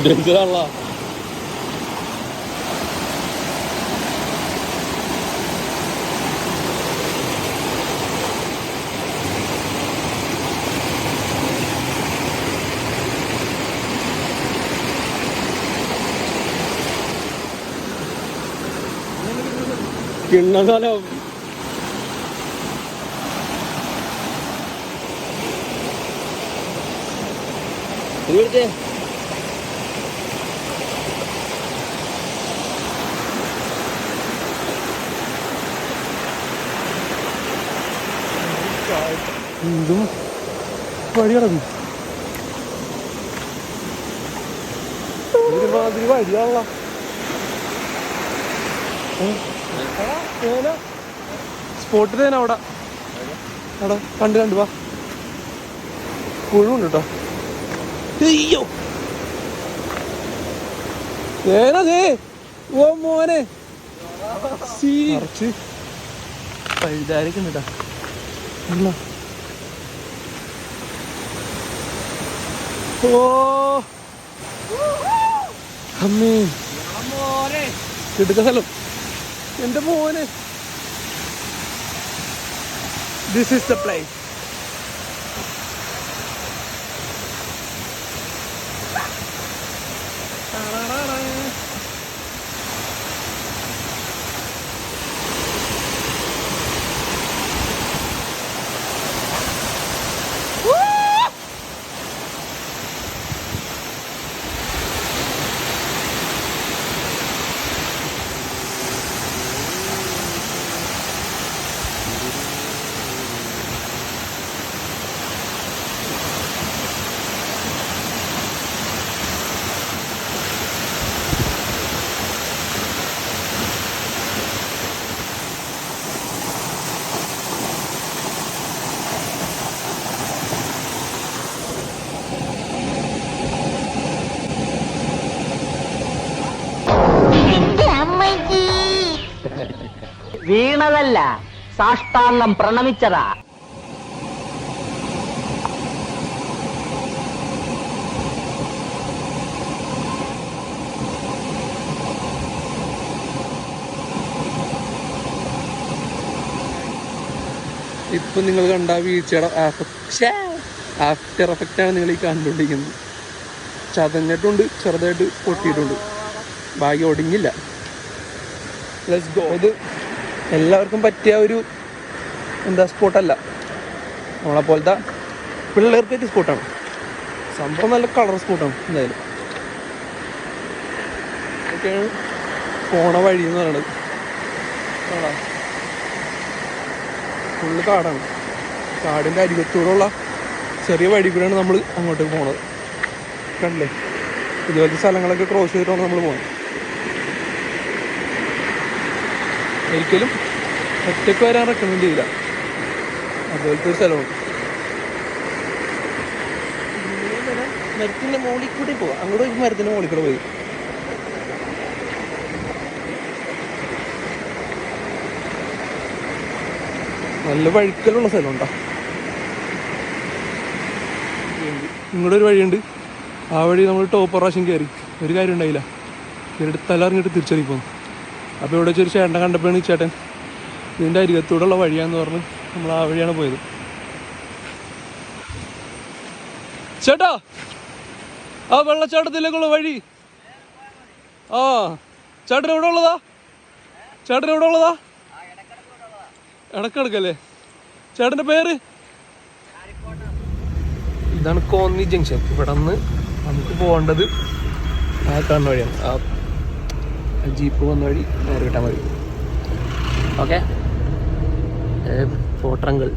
ഡേഞ്ചറാണല്ലോ. കിണ്ണകാലം ഇവിടുത്തെ ഇതും വഴി കിടക്കും. ഒരുമാതിരി വഴിയാണല്ലോ. സ്പോട്ട് തേന അവിടെ അവിടെ കണ്ട് വാ. പുഴുണ്ട് കേട്ടോ. അയ്യോ ഏനതേ ഓ മോനെ കുറച്ച് പഴുതാരക്കുന്നുണ്ടാ. ഓ അമ്മേ കിട്ടുന്ന സ്ഥലം എന്റെ മോനെ. This is the place. വീണതല്ല, സാഷ്ടാംഗം പ്രണമിച്ചതാ. ഇപ്പൊ നിങ്ങൾ കണ്ട വീഴ്ചയുടെ ആഫ്റ്റർ എഫക്റ്റാണ് നിങ്ങൾ ഈ കണ്ടുകൊണ്ടിരിക്കുന്നത്. ചതഞ്ഞിട്ടുണ്ട്, ചെറുതായിട്ട് പൊട്ടിയിട്ടുണ്ട്, ഭാഗ്യം ഒടിഞ്ഞില്ല. Let's go. ഇത് എല്ലാവർക്കും പറ്റിയ ഒരു സ്പോട്ടല്ല, നമ്മളെപ്പോലത്തെ പിള്ളേർക്ക് പറ്റിയ സ്പോട്ടാണ്. സംഭവം നല്ല കളർ സ്പോട്ടാണ്. എന്തായാലും ഇതൊക്കെയാണ് പോണ വഴി എന്ന് പറയണത്. ഫുള്ള് കാടാണ്. കാടിൻ്റെ അരികത്തൂടെയുള്ള ചെറിയ വഴി കൂടെയാണ് നമ്മൾ അങ്ങോട്ടേക്ക് പോണത്. കണ്ടില്ലേ, ഇതുപോലത്തെ സ്ഥലങ്ങളൊക്കെ ക്രോസ് ചെയ്തിട്ടാണ് നമ്മൾ പോകുന്നത്. ഒരിക്കലും ഒറ്റയ്ക്ക് വരാൻ റെക്കമെൻഡ് ചെയ്യില്ല, അതുപോലത്തെ ഒരു സ്ഥലമാണ്. മരത്തിൻ്റെ മുകളിൽ കൂടി പോവാം. അങ്ങോട്ട് പോയി മരത്തിൻ്റെ മുകളിൽ കൂടെ പോയി. നല്ല വഴുക്കലുള്ള സ്ഥലമുണ്ടോ. ഇങ്ങോട്ട് ഒരു വഴിയുണ്ട്, ആ വഴി നമ്മൾ ടോപ്പ് പ്രാവശ്യം കയറി. ഒരു കാര്യം ഉണ്ടായില്ല, കയറിയിട്ട് തലറിഞ്ഞിട്ട് തിരിച്ചറിയി പോന്നു. അപ്പോൾ ഇവിടെ വെച്ചൊരു ചേട്ടനെ കണ്ടപ്പോഴാണ് ഈ ചേട്ടൻ ഇതിൻ്റെ അരികത്തൂടെയുള്ള വഴിയാന്ന് പറഞ്ഞ് നമ്മൾ ആ വഴിയാണ് പോയത്. ചേട്ടാ, ആ വെള്ളച്ചാട്ടത്തിലേക്കുള്ള വഴി. ആ ചേട്ടൻ എവിടെ ഉള്ളതാ? ഇടക്കിടക്കല്ലേ? ചേട്ടൻ്റെ പേര്? ഇതാണ് കോന്നി ജംഗ്ഷൻ. ഇവിടെ നിന്ന് നമുക്ക് പോകേണ്ടത് ആ കാണുന്ന വഴിയാണ്. ആ ജീപ്പ് വന്ന വഴി നേരെ കിട്ടാൻ മതി. ഓക്കെ, പോട്ടറങ്കൽ.